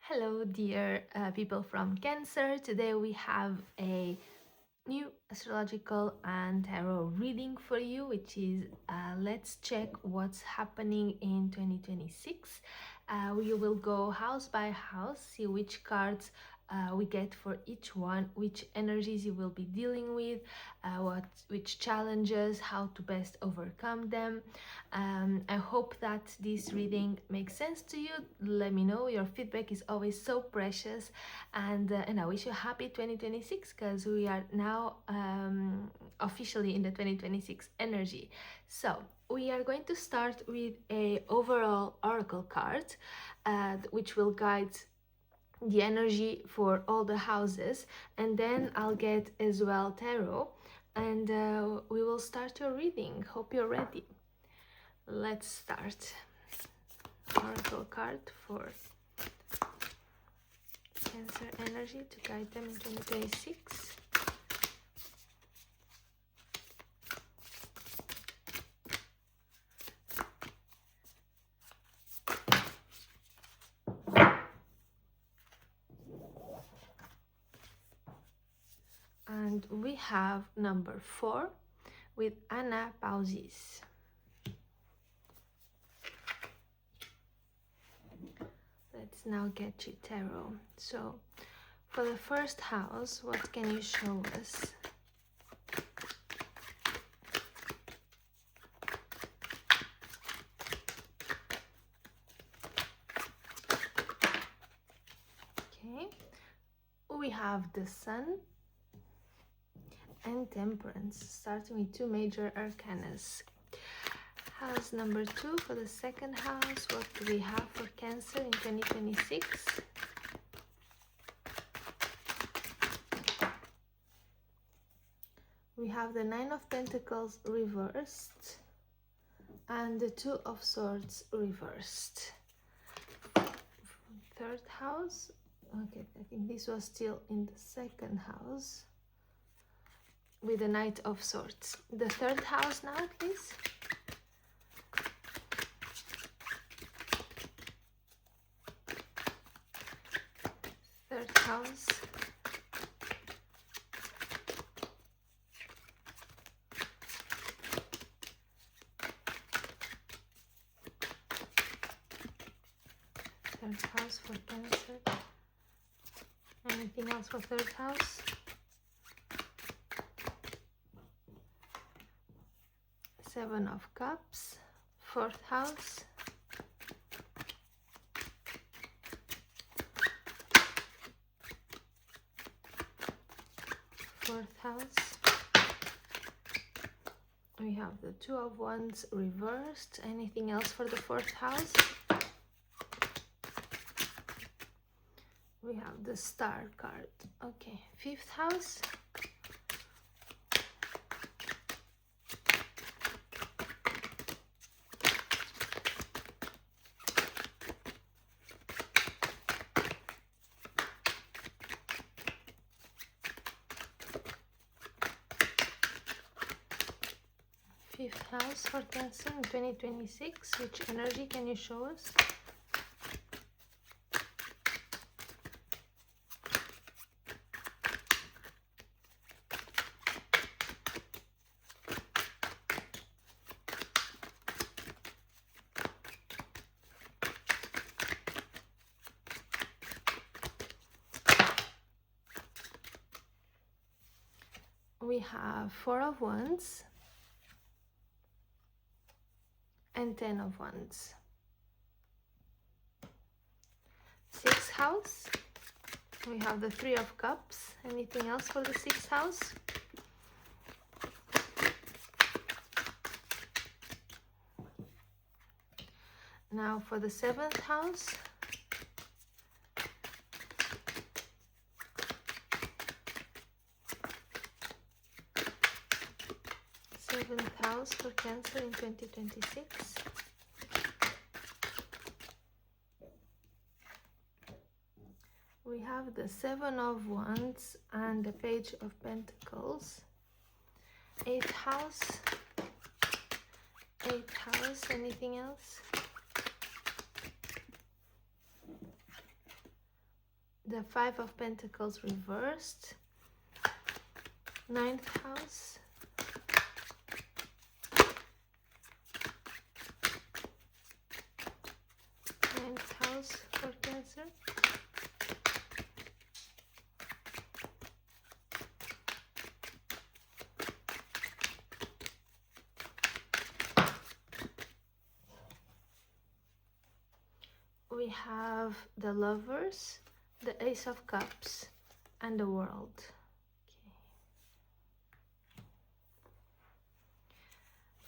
Hello, dear people from Cancer. Today we have a new astrological and tarot reading for you, which is let's check what's happening in 2026. We will go house by house, see which cards we get for each one, which energies you will be dealing with, which challenges, how to best overcome them. I hope that this reading makes sense to you. Let me know. Your feedback is always so precious, and I wish you a happy 2026 because we are now officially in the 2026 energy. So we are going to start with a overall oracle card, which will guide the energy for all the houses, and then I'll get as well tarot, and we will start your reading. Hope you're ready. Let's start. Oracle card for Cancer energy to guide them in 2026. And we have number 4 with anapausis. Let's now get you tarot. So for the first house, what can you show us? Okay, we have the Sun and Temperance, starting with two major arcanas. House number 2 for the second house. What do we have for Cancer in 2026? We have the Nine of Pentacles reversed and the Two of Swords reversed. Third house. Okay, I think this was still in the second house with the Knight of Swords. The third house now, please. Third house. Third house for Cancer. Anything else for third house? Seven of Cups. Fourth house. Fourth house. We have the Two of Wands reversed. Anything else for the fourth house? We have the Star card. Okay, fifth house. Fifth house for Cancer in 2026. Which energy can you show us? We have Four of Wands and Ten of Wands. Sixth house. We have the Three of Cups. Anything else for the sixth house? Now for the seventh house. Seventh house for Cancer in 2026. We have the Seven of Wands and the Page of Pentacles. Eighth house. Eighth house. Anything else? the Five of Pentacles reversed, ninth house, ninth house for Cancer, we have the Lovers, the Ace of Cups, and the World.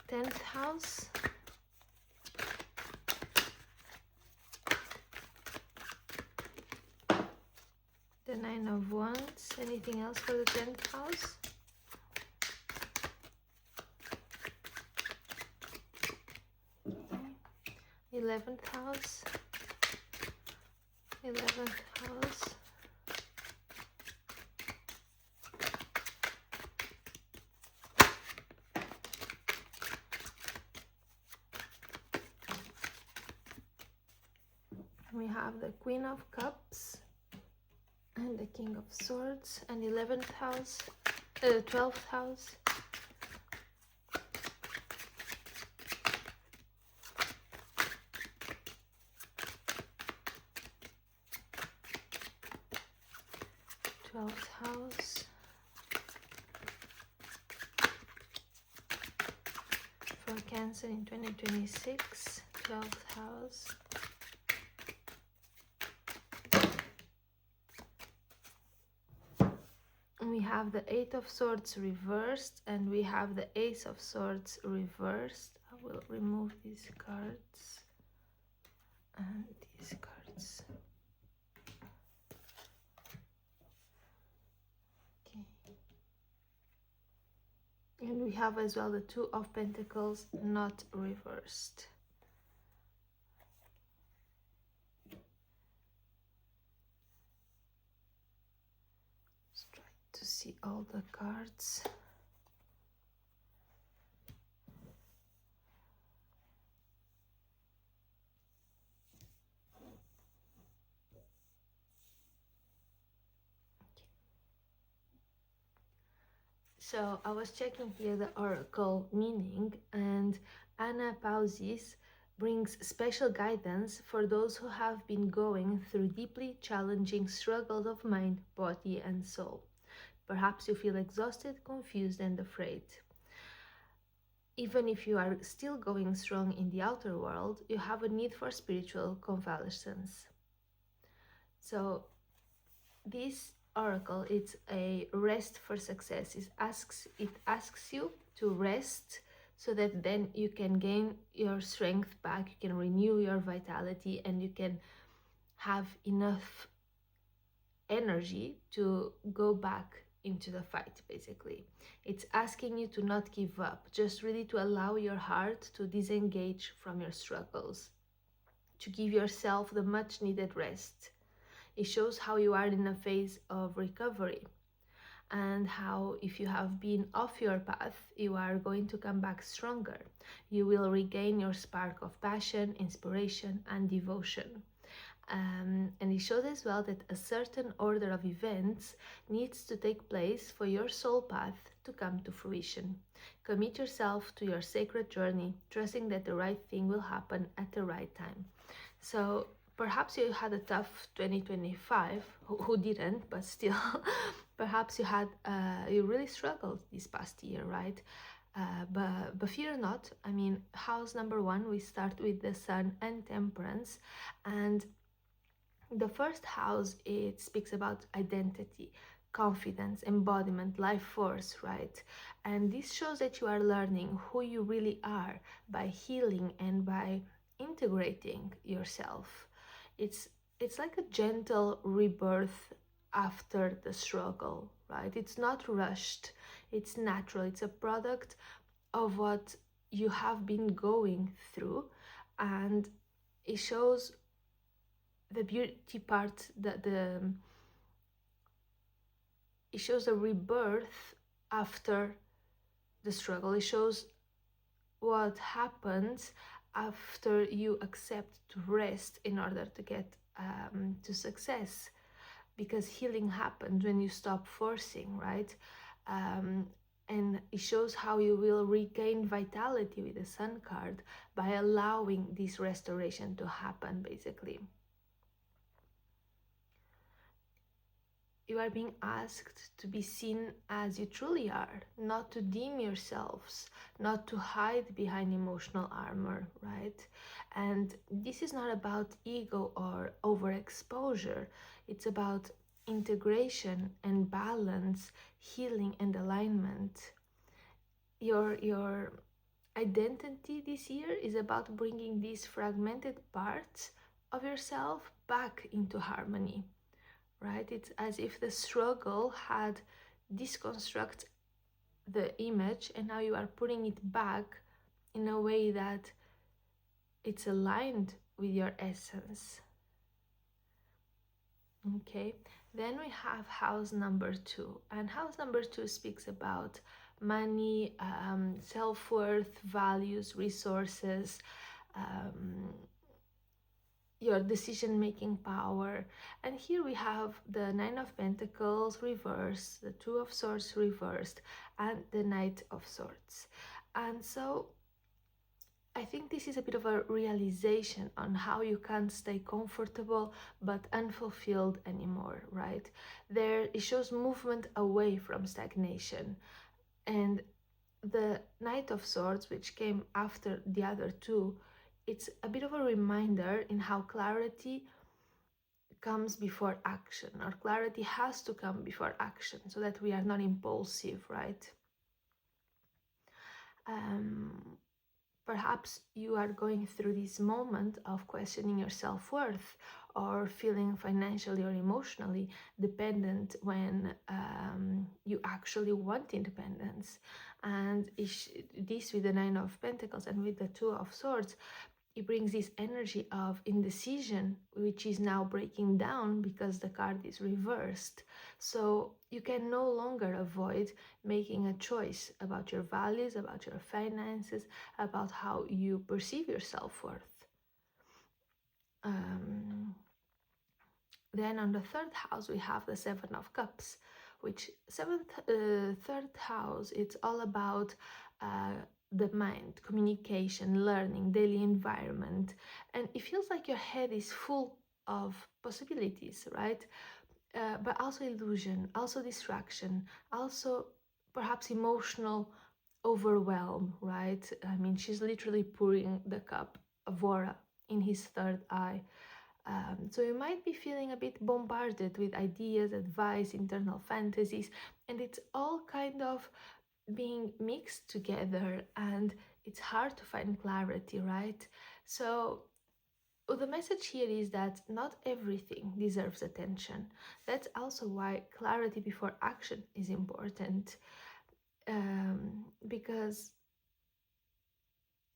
Okay. 10th house, the Nine of Wands. Anything else for the 10th house? Okay. 11th house, 11th house, we have the Queen of Cups and the King of Swords, and 11th house, 12th house, house, for Cancer in 2026, 12th house, we have the Eight of Swords reversed, and we have the Ace of Swords reversed. I will remove these cards and these cards. Okay. And we have as well the Two of Pentacles not reversed. Let's try to see all the cards. So I was checking here the oracle meaning, and anapausis brings special guidance for those who have been going through deeply challenging struggles of mind, body, and soul. Perhaps you feel exhausted, confused, and afraid. Even if you are still going strong in the outer world, you have a need for spiritual convalescence. So this oracle, it's a rest for success. It asks you to rest so that then you can gain your strength back, you can renew your vitality, and you can have enough energy to go back into the fight. Basically, it's asking you to not give up, just really to allow your heart to disengage from your struggles, to give yourself the much needed rest. It shows how you are in a phase of recovery, and how if you have been off your path, you are going to come back stronger. You will regain your spark of passion, inspiration, and devotion. And it shows as well that a certain order of events needs to take place for your soul path to come to fruition. Commit yourself to your sacred journey, trusting that the right thing will happen at the right time. So perhaps you had a tough 2025, who didn't, but still, perhaps you really struggled this past year, right? But fear not. I mean, house number 1, we start with the Sun and Temperance, and the first house, it speaks about identity, confidence, embodiment, life force, right? And this shows that you are learning who you really are by healing and by integrating yourself. It's like a gentle rebirth after the struggle, right? It's not rushed, it's natural, it's a product of what you have been going through, and it shows the beauty part, it shows a rebirth after the struggle. It shows what happens after you accept to rest in order to get to success. because healing happens when you stop forcing, right? Um, and it shows how you will regain vitality with the Sun card by allowing this restoration to happen, basically. You are being asked to be seen as you truly are, not to dim yourselves, not to hide behind emotional armor, right? And this is not about ego or overexposure, it's about integration and balance, healing and alignment. Your identity this year is about bringing these fragmented parts of yourself back into harmony, right? It's as if the struggle had deconstruct the image and now you are putting it back in a way that it's aligned with your essence. Okay, then we have house number 2, and house number 2 speaks about money, self-worth, values, resources, your decision-making power. And here we have the Nine of Pentacles reversed, the Two of Swords reversed, and the Knight of Swords. And so I think this is a bit of a realization on how you can't stay comfortable but unfulfilled anymore, right? There it shows movement away from stagnation. And the Knight of Swords, which came after the other two, it's a bit of a reminder in how clarity comes before action, or clarity has to come before action so that we are not impulsive, right? Perhaps you are going through this moment of questioning your self-worth or feeling financially or emotionally dependent when you actually want independence. And this with the Nine of Pentacles and with the Two of Swords, it brings this energy of indecision, which is now breaking down because the card is reversed. So you can no longer avoid making a choice about your values, about your finances, about how you perceive your self-worth. Then on the third house, we have the Seven of Cups, which third house, it's all about the mind, communication, learning, daily environment. And it feels like your head is full of possibilities, right? But also illusion, also distraction, also perhaps emotional overwhelm, right? I mean, she's literally pouring the cup of Vora in his third eye. So you might be feeling a bit bombarded with ideas, advice, internal fantasies, and it's all kind of being mixed together, and it's hard to find clarity, right? So the message here is that not everything deserves attention. That's also why clarity before action is important, because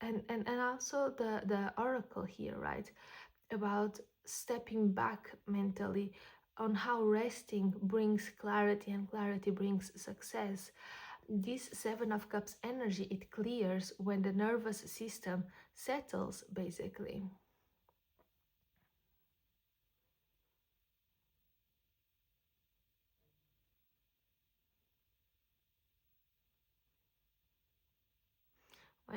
and also the oracle here, right, about stepping back mentally, on how resting brings clarity and clarity brings success. This Seven of Cups energy, it clears when the nervous system settles, basically.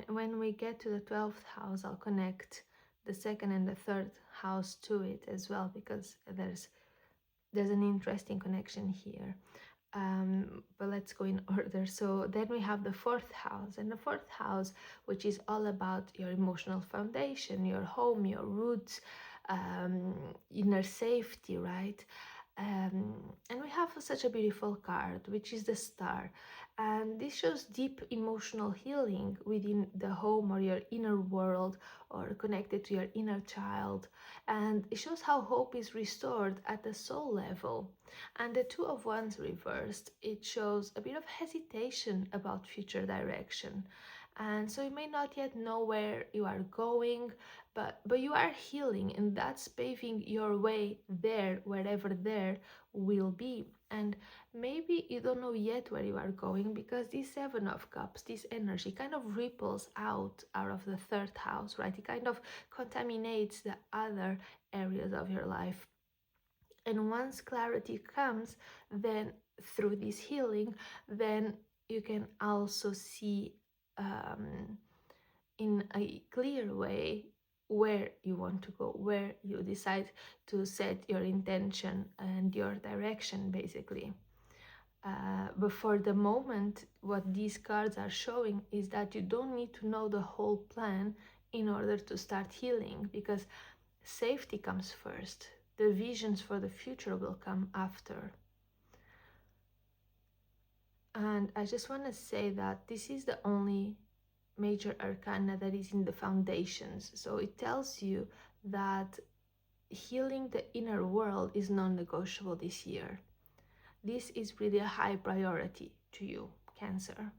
When we get to the 12th house, I'll connect the second and the third house to it as well, because there's an interesting connection here. But let's go in order. So then we have the fourth house, and the fourth house, which is all about your emotional foundation, your home, your roots, inner safety, right? And we have such a beautiful card, which is the Star. And this shows deep emotional healing within the home or your inner world, or connected to your inner child. And it shows how hope is restored at the soul level. And the Two of Wands reversed, it shows a bit of hesitation about future direction. And so you may not yet know where you are going, but you are healing, and that's paving your way there, wherever there will be. And maybe you don't know yet where you are going, because this Seven of Cups, this energy kind of ripples out of the third house, right? It kind of contaminates the other areas of your life. And once clarity comes, then through this healing, then you can also see in a clear way where you want to go, where you decide to set your intention and your direction, basically. But for the moment, what these cards are showing is that you don't need to know the whole plan in order to start healing, because safety comes first. The visions for the future will come after. And I just want to say that this is the only major arcana that is in the foundations. So it tells you that healing the inner world is non-negotiable this year. This is really a high priority to you, Cancer.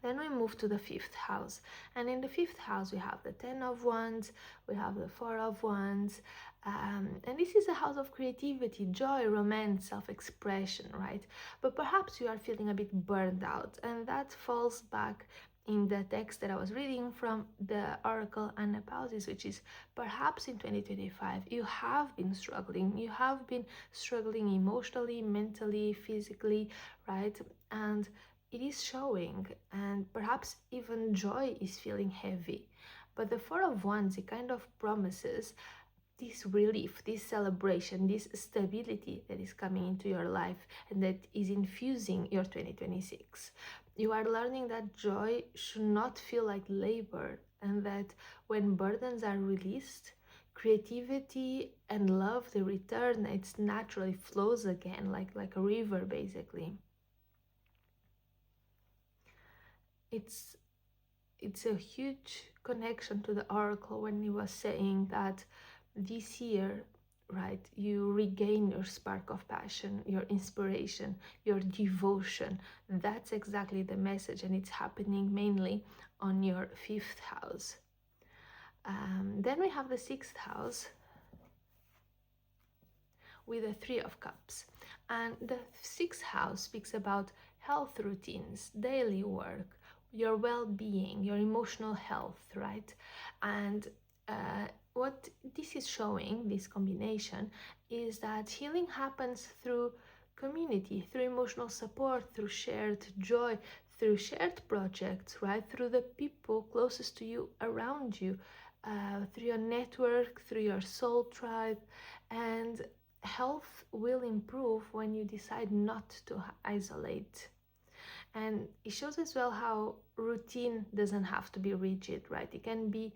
Then we move to the 5th house, and in the 5th house we have the 10 of Wands, we have the 4 of Wands, and this is a house of creativity, joy, romance, self-expression, right? But perhaps you are feeling a bit burned out, and that falls back in the text that I was reading from the Oracle Anapausis, which is perhaps in 2025 you have been struggling emotionally, mentally, physically, right? And it is showing, and perhaps even joy is feeling heavy. But the 4 of Wands, it kind of promises this relief, this celebration, this stability that is coming into your life and that is infusing your 2026. You are learning that joy should not feel like labor, and that when burdens are released, creativity and love, they return, it naturally flows again, like a river, basically. It's a huge connection to the oracle when he was saying that this year, right, you regain your spark of passion, your inspiration, your devotion. That's exactly the message, and it's happening mainly on your 5th house. Then we have the 6th house with the 3 of Cups, and the 6th house speaks about health routines, daily work, your well-being, your emotional health, right? And what this is showing, this combination, is that healing happens through community, through emotional support, through shared joy, through shared projects, right? Through the people closest to you, around you, through your network, through your soul tribe. And health will improve when you decide not to isolate. And it shows as well how routine doesn't have to be rigid, right? It can be,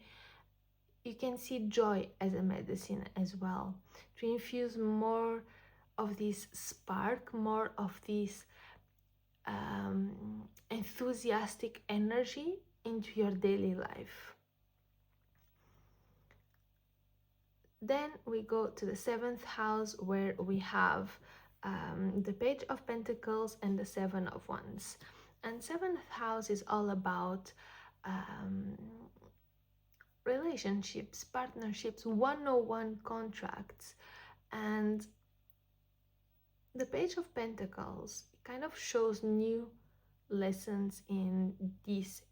you can see joy as a medicine as well, to infuse more of this spark, more of this enthusiastic energy into your daily life. Then we go to the 7th house, where we have the Page of Pentacles and the 7 of Wands. And 7th house is all about relationships, partnerships, one-on-one contracts. And the Page of Pentacles kind of shows new lessons in these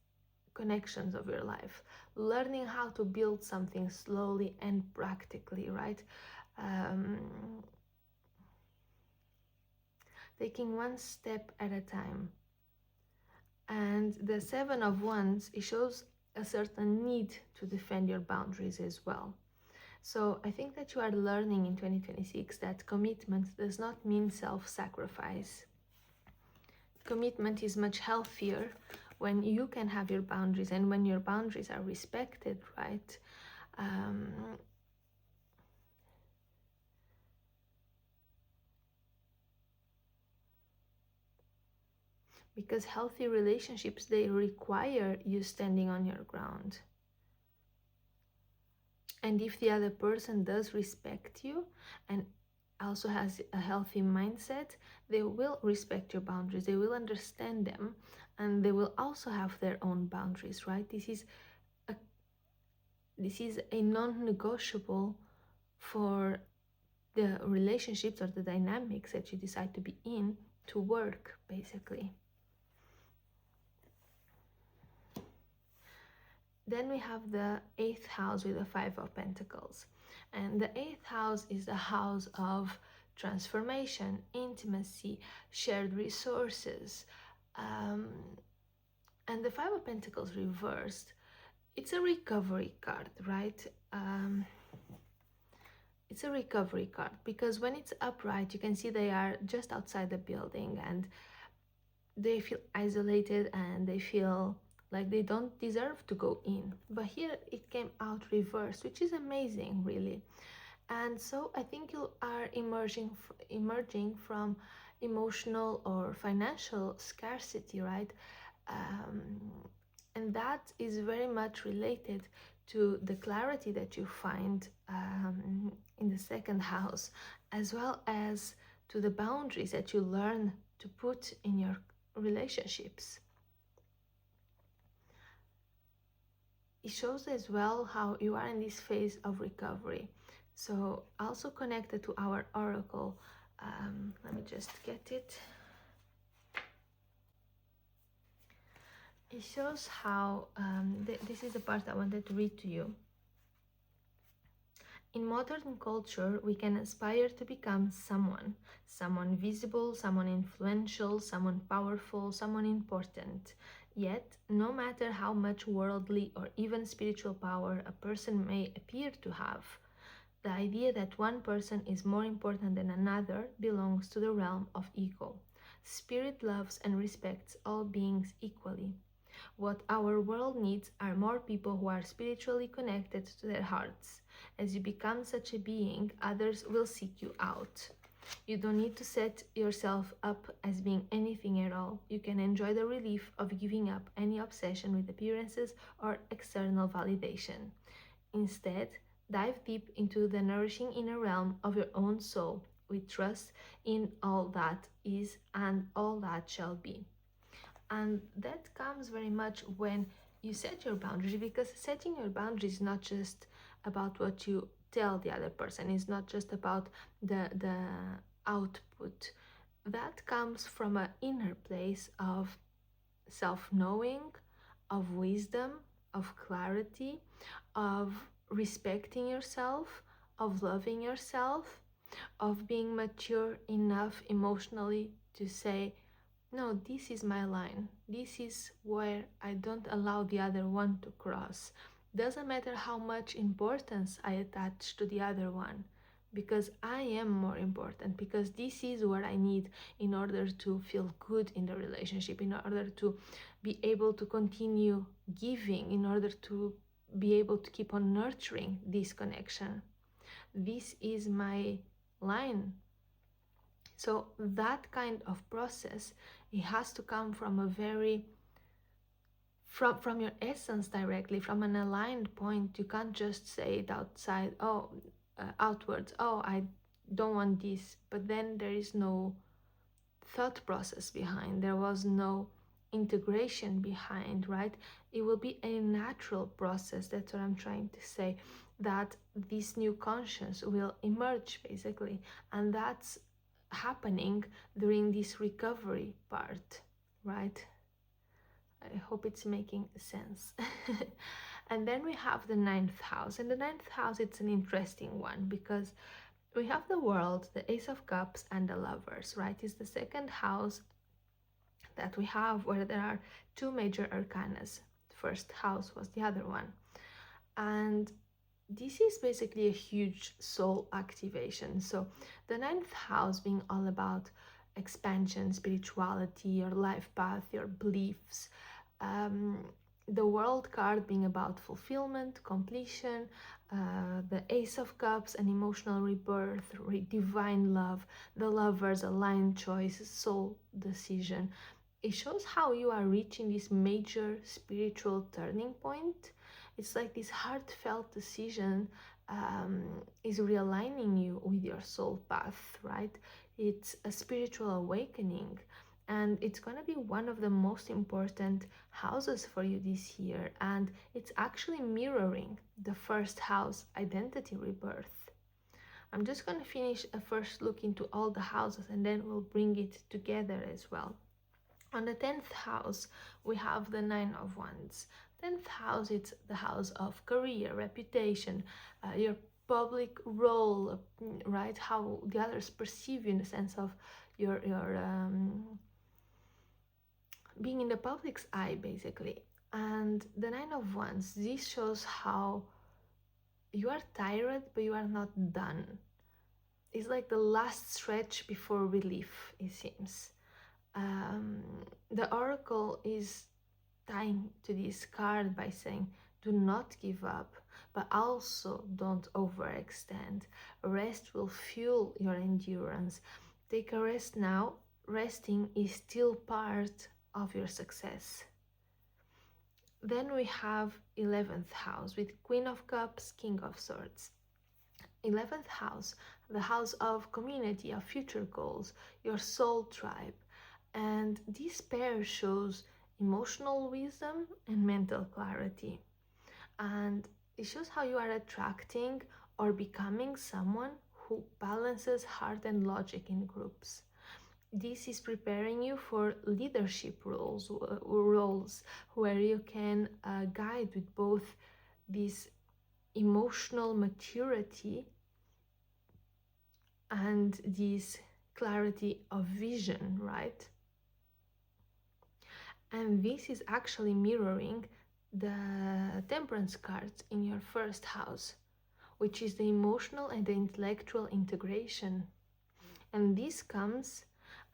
connections of your life, learning how to build something slowly and practically, right? Taking one step at a time. And the 7 of Wands, it shows a certain need to defend your boundaries as well. So I think that you are learning in 2026 that commitment does not mean self-sacrifice. Commitment is much healthier when you can have your boundaries and when your boundaries are respected, right? Because healthy relationships, they require you standing on your ground. And if the other person does respect you and also has a healthy mindset, they will respect your boundaries, they will understand them, and they will also have their own boundaries, right? This is a non-negotiable for the relationships or the dynamics that you decide to be in to work, basically. Then we have the 8th house with the 5 of Pentacles. And the eighth house is the house of transformation, intimacy, shared resources. And the Five of Pentacles reversed, it's a recovery card, right? It's a recovery card because when it's upright, you can see they are just outside the building and they feel isolated and they feel like they don't deserve to go in. But here it came out reversed, which is amazing, really. And so I think you are emerging from emotional or financial scarcity, right? And that is very much related to the clarity that you find in the second house, as well as to the boundaries that you learn to put in your relationships. It shows as well how you are in this phase of recovery. So also connected to our oracle, let me just get it. It shows how, this is the part I wanted to read to you. In modern culture, we can aspire to become someone visible, someone influential, someone powerful, someone important. Yet, no matter how much worldly or even spiritual power a person may appear to have, the idea that one person is more important than another belongs to the realm of ego. Spirit loves and respects all beings equally. What our world needs are more people who are spiritually connected to their hearts. As you become such a being, others will seek you out. You don't need to set yourself up as being anything at all. You can enjoy the relief of giving up any obsession with appearances or external validation. Instead, dive deep into the nourishing inner realm of your own soul with trust in all that is and all that shall be. And that comes very much when you set your boundaries, because setting your boundaries is not just about what you tell the other person, it's not just about the output. That comes from an inner place of self-knowing, of wisdom, of clarity, of respecting yourself, of loving yourself, of being mature enough emotionally to say, no, this is my line. This is where I don't allow the other one to cross. Doesn't matter how much importance I attach to the other one, because I am more important, because this is what I need in order to feel good in the relationship, in order to be able to continue giving, in order to be able to keep on nurturing this connection. This is my line. So that kind of process, it has to come from a very, from your essence directly, from an aligned point. You can't just say it outside, outwards, oh, I don't want this, but then there is no thought process behind, there was no integration behind, right? It will be a natural process, that's what I'm trying to say, that this new conscience will emerge basically, and that's happening during this recovery part, right? I hope it's making sense. And then we have the ninth house, and the ninth house, it's an interesting one because we have the World, the Ace of Cups, and the Lovers, right? It's the second house that we have where there are two major arcanas. The first house was the other one, and this is basically a huge soul activation. So the ninth house being all about expansion, spirituality, your life path, your beliefs. The World card being about fulfillment, completion, the Ace of Cups, an emotional rebirth, divine love, the Lovers, aligned choice, soul decision. It shows how you are reaching this major spiritual turning point. It's like this heartfelt decision is realigning you with your soul path, right? It's a spiritual awakening, and it's going to be one of the most important houses for you this year, and it's actually mirroring the first house, identity rebirth. I'm just going to finish a first look into all the houses, and then we'll bring it together as well. On the 10th house, we have the Nine of Wands. 10th house, it's the house of career, reputation, your public role, right? How the others perceive you in the sense of your being in the public's eye, basically. And the Nine of Wands, this shows how you are tired, but you are not done. It's like the last stretch before relief, it seems. The oracle is tying to this card by saying, do not give up, but also don't overextend. Rest will fuel your endurance. Take a rest now. Resting is still part of your success. Then we have 11th house with Queen of Cups, King of Swords. 11th house, the house of community, of future goals, your soul tribe. And this pair shows emotional wisdom and mental clarity. And it shows how you are attracting or becoming someone who balances heart and logic in groups. This is preparing you for leadership roles where you can guide with both this emotional maturity and this clarity of vision, right? And this is actually mirroring the Temperance cards in your first house, which is the emotional and the intellectual integration. And this comes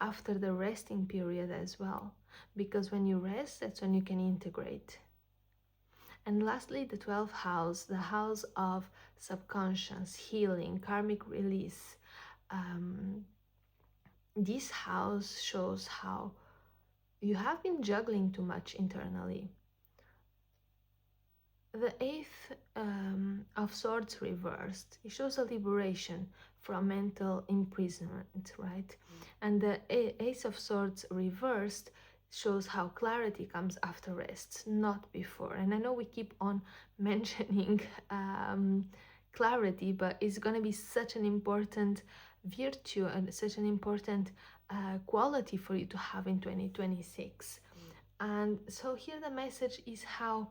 after the resting period as well, because when you rest, that's when you can integrate. And lastly, the 12th house, the house of subconscious, healing, karmic release. This house shows how you have been juggling too much internally. The 8th of Swords reversed, it shows a liberation from mental imprisonment, right? And the Ace of Swords reversed shows how clarity comes after rest, not before. And I know we keep on mentioning clarity, but it's going to be such an important virtue and such an important quality for you to have in 2026. And so here the message is how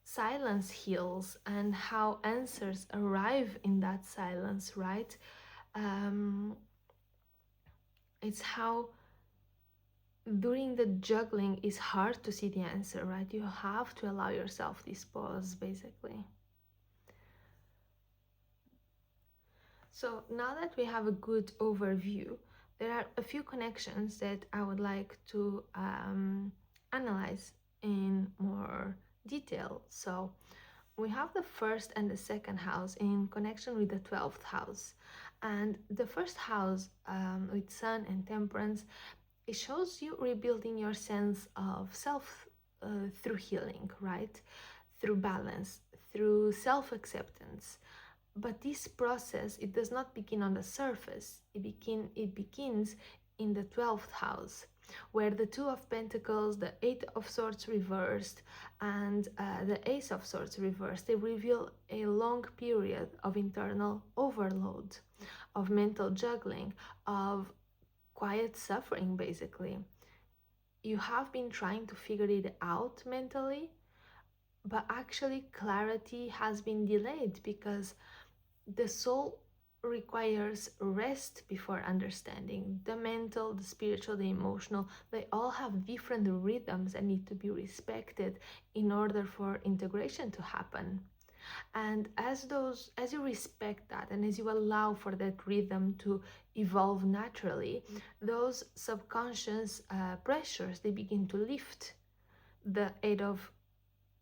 silence heals and how answers arrive in that silence, right? It's how during the juggling it's hard to see the answer, right? You have to allow yourself this pause, basically. So now that we have a good overview, there are a few connections that I would like to analyze in more detail. So we have the first and the second house in connection with the 12th house. And the first house with Sun and Temperance, it shows you rebuilding your sense of self through healing, right? Through balance, through self-acceptance. But this process, it does not begin on the surface. It begins in the 12th house, where the Two of Pentacles, the Eight of Swords reversed, and the Ace of Swords reversed, they reveal a long period of internal overload, of mental juggling, of quiet suffering, basically. You have been trying to figure it out mentally, but actually clarity has been delayed because the soul requires rest before understanding. The mental, the spiritual, the emotional, they all have different rhythms and need to be respected in order for integration to happen. And as you respect that and as you allow for that rhythm to evolve naturally, those subconscious pressures, they begin to lift. The Eight of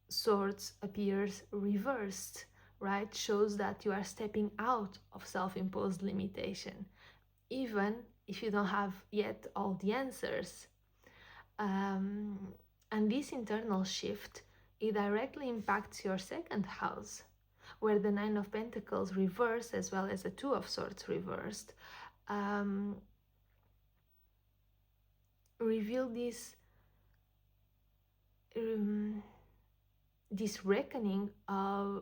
Swords appears reversed, right? Shows that you are stepping out of self-imposed limitation, even if you don't have yet all the answers. And this internal shift, it directly impacts your second house, where the Nine of Pentacles reversed as well as the Two of Swords reversed reveal this reckoning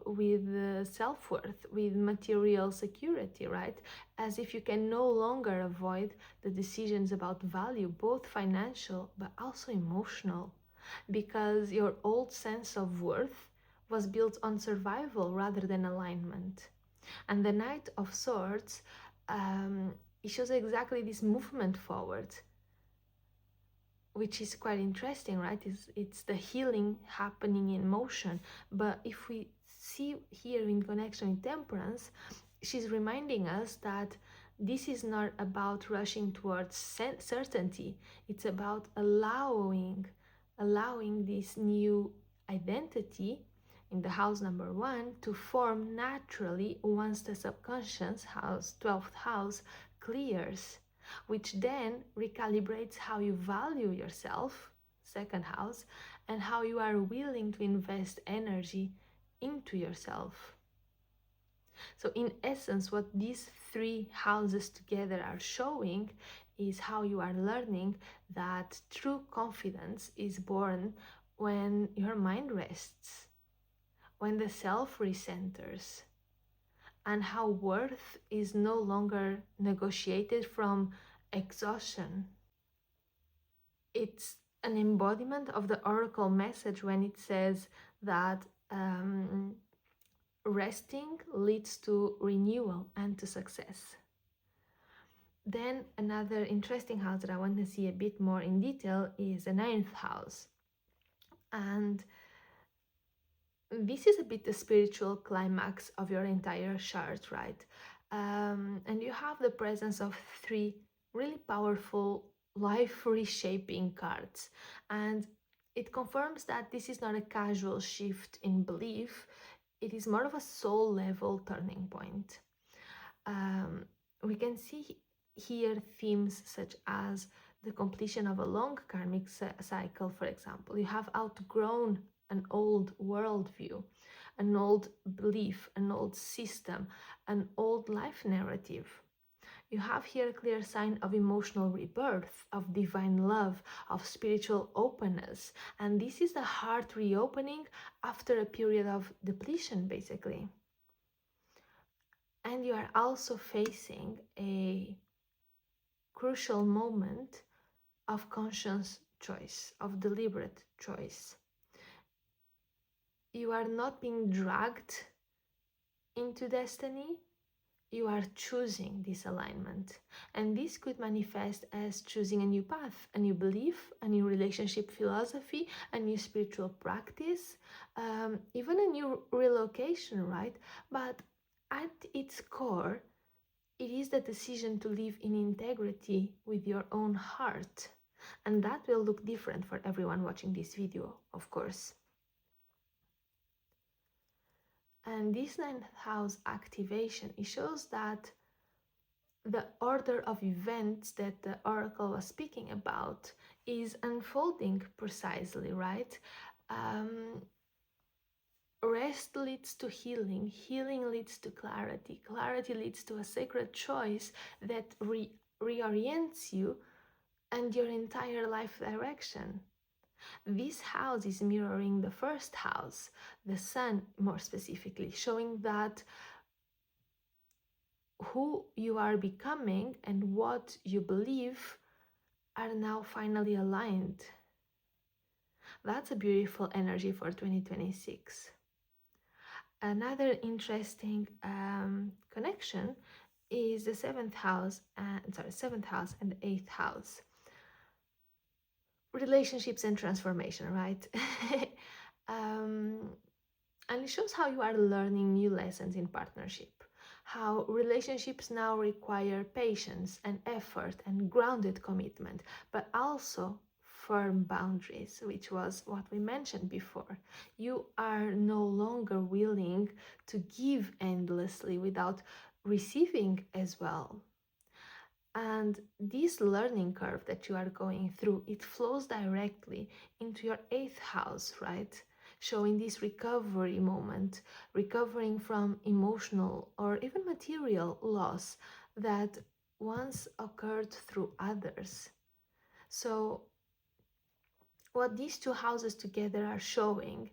with self-worth, with material security, right? As if you can no longer avoid the decisions about value, both financial but also emotional, because your old sense of worth was built on survival rather than alignment. And the Knight of Swords, it shows exactly this movement forward, which is quite interesting, right? It's the healing happening in motion. But if we see here in connection with Temperance, she's reminding us that this is not about rushing towards certainty. It's about allowing this new identity in the house number 1 to form naturally once the subconscious house, 12th house, clears, which then recalibrates how you value yourself, second house, and how you are willing to invest energy into yourself. So in essence, what these 3 houses together are showing is how you are learning that true confidence is born when your mind rests, when the self recenters, and how worth is no longer negotiated from exhaustion. It's an embodiment of the oracle message when it says that resting leads to renewal and to success. Then another interesting house that I want to see a bit more in detail is the 9th house. And this is a bit the spiritual climax of your entire chart, right? And you have the presence of 3 really powerful life reshaping cards. And it confirms that this is not a casual shift in belief, it is more of a soul level turning point. We can see here themes such as the completion of a long karmic cycle, for example. You have outgrown an old worldview, an old belief, an old system, an old life narrative. You have here a clear sign of emotional rebirth, of divine love, of spiritual openness. And this is the heart reopening after a period of depletion, basically. And you are also facing a crucial moment of conscious choice, of deliberate choice. You are not being dragged into destiny, you are choosing this alignment. And this could manifest as choosing a new path, a new belief, a new relationship philosophy, a new spiritual practice, even a new relocation, right? But at its core, it is the decision to live in integrity with your own heart. And that will look different for everyone watching this video, of course. And this 9th house activation, it shows that the order of events that the oracle was speaking about is unfolding precisely, right? Rest leads to healing, healing leads to clarity, clarity leads to a sacred choice that reorients you and your entire life direction. This house is mirroring the first house, the sun more specifically, showing that who you are becoming and what you believe are now finally aligned. That's a beautiful energy for 2026. Another interesting connection is the 7th house and the 8th house. Relationships and transformation, right? And it shows how you are learning new lessons in partnership, how relationships now require patience and effort and grounded commitment, but also firm boundaries, which was what we mentioned before. You are no longer willing to give endlessly without receiving as well. And this learning curve that you are going through, it flows directly into your 8th house, right? Showing this recovery moment, recovering from emotional or even material loss that once occurred through others. So what these 2 houses together are showing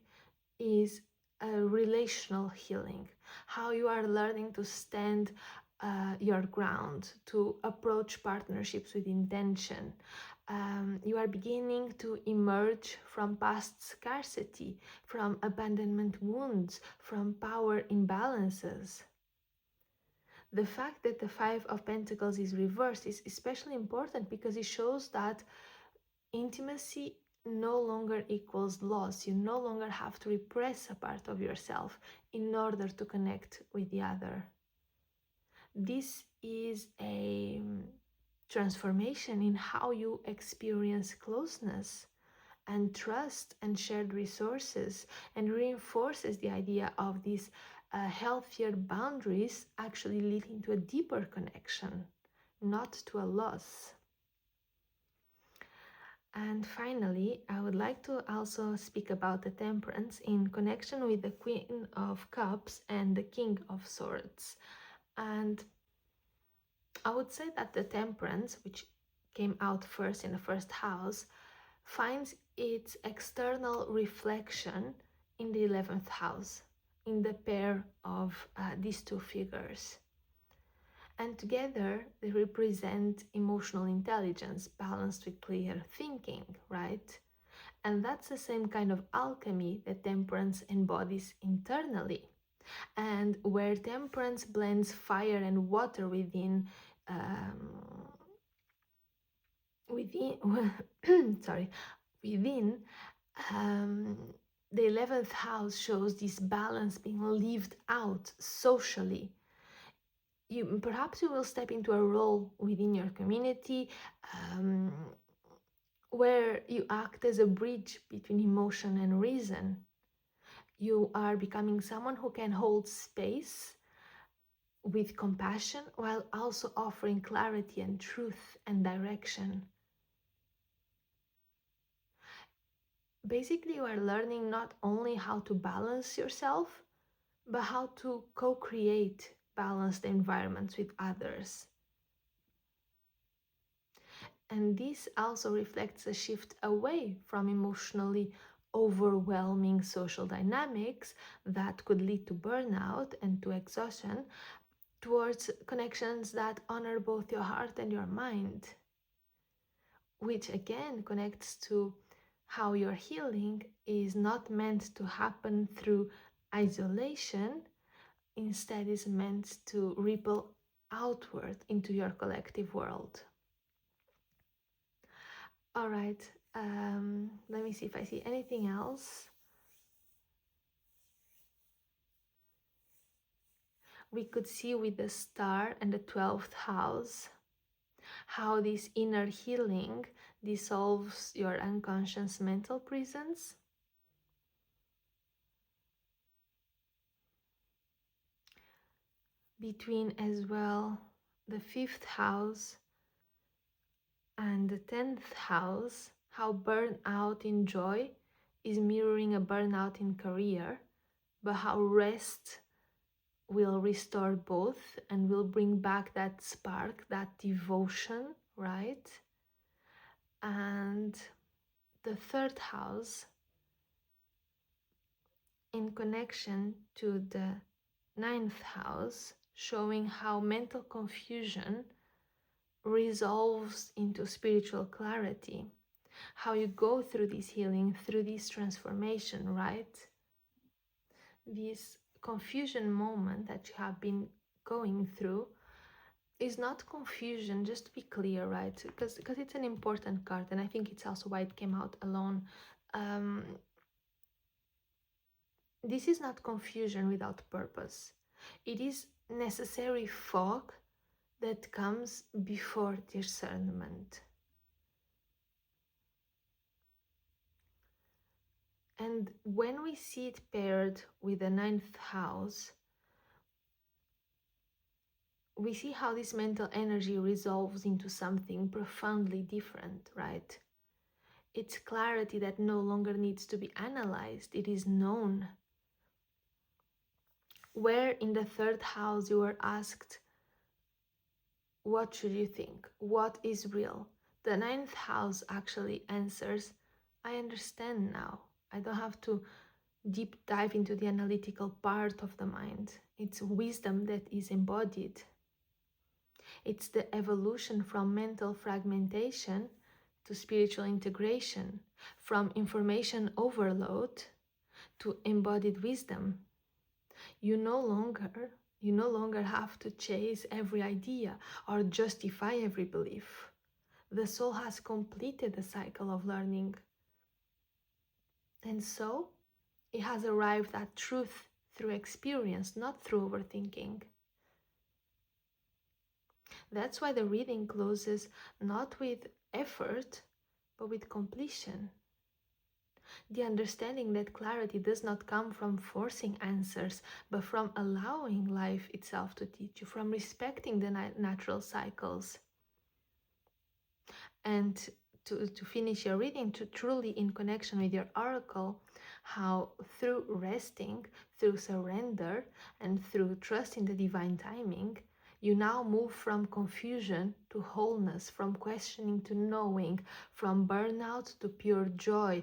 is a relational healing, how you are learning to stand your ground, to approach partnerships with intention. You are beginning to emerge from past scarcity, from abandonment wounds, from power imbalances. The fact that the Five of Pentacles is reversed is especially important because it shows that intimacy no longer equals loss. You no longer have to repress a part of yourself in order to connect with the other. This is a transformation in how you experience closeness and trust and shared resources, and reinforces the idea of these healthier boundaries actually leading to a deeper connection, not to a loss. And finally, I would like to also speak about the Temperance in connection with the Queen of Cups and the King of Swords. And I would say that the Temperance, which came out first in the first house, finds its external reflection in the 11th house, in the pair of these two figures. And together they represent emotional intelligence balanced with clear thinking, right? And that's the same kind of alchemy that Temperance embodies internally. And where Temperance blends fire and water within within the 11th house shows this balance being lived out socially. Perhaps you will step into a role within your community where you act as a bridge between emotion and reason. You are becoming someone who can hold space with compassion while also offering clarity and truth and direction. Basically, you are learning not only how to balance yourself, but how to co-create balanced environments with others. And this also reflects a shift away from emotionally overwhelming social dynamics that could lead to burnout and to exhaustion, towards connections that honor both your heart and your mind, which again connects to how your healing is not meant to happen through isolation, instead is meant to ripple outward into your collective world. All right, let me see if I see anything else. We could see with the star and the 12th house how this inner healing dissolves your unconscious mental prisons. Between as well the 5th house and the 10th house, how burnout in joy is mirroring a burnout in career, but how rest will restore both and will bring back that spark, that devotion, right? And the 3rd house in connection to the 9th house, showing how mental confusion resolves into spiritual clarity, how you go through this healing, through this transformation, right? This confusion moment that you have been going through is not confusion, just to be clear, right? Because it's an important card, and I think it's also why it came out alone. This is not confusion without purpose. It is necessary fog that comes before discernment. And when we see it paired with the 9th house, we see how this mental energy resolves into something profoundly different, right? It's clarity that no longer needs to be analyzed, it is known. Where in the 3rd house you were asked, what should you think? What is real? The 9th house actually answers, I understand now. I don't have to deep dive into the analytical part of the mind. It's wisdom that is embodied. It's the evolution from mental fragmentation to spiritual integration, from information overload to embodied wisdom. You no longer You no longer have to chase every idea or justify every belief. The soul has completed the cycle of learning. And so it has arrived at truth through experience, not through overthinking. That's why the reading closes not with effort, but with completion. The understanding that clarity does not come from forcing answers, but from allowing life itself to teach you, from respecting the natural cycles. And to finish your reading, to truly in connection with your oracle, how through resting, through surrender, and through trust in the divine timing, you now move from confusion to wholeness, from questioning to knowing, from burnout to pure joy,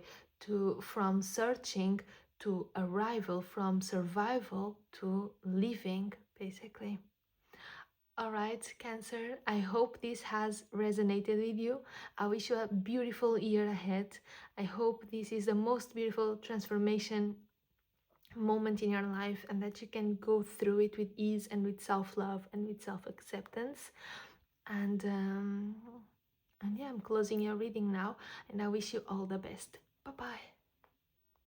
from searching to arrival, from survival to living, basically. All right, Cancer, I hope this has resonated with you. I wish you a beautiful year ahead. I hope this is the most beautiful transformation moment in your life and that you can go through it with ease and with self-love and with self-acceptance. And yeah, I'm closing your reading now, and I wish you all the best. Bye-bye.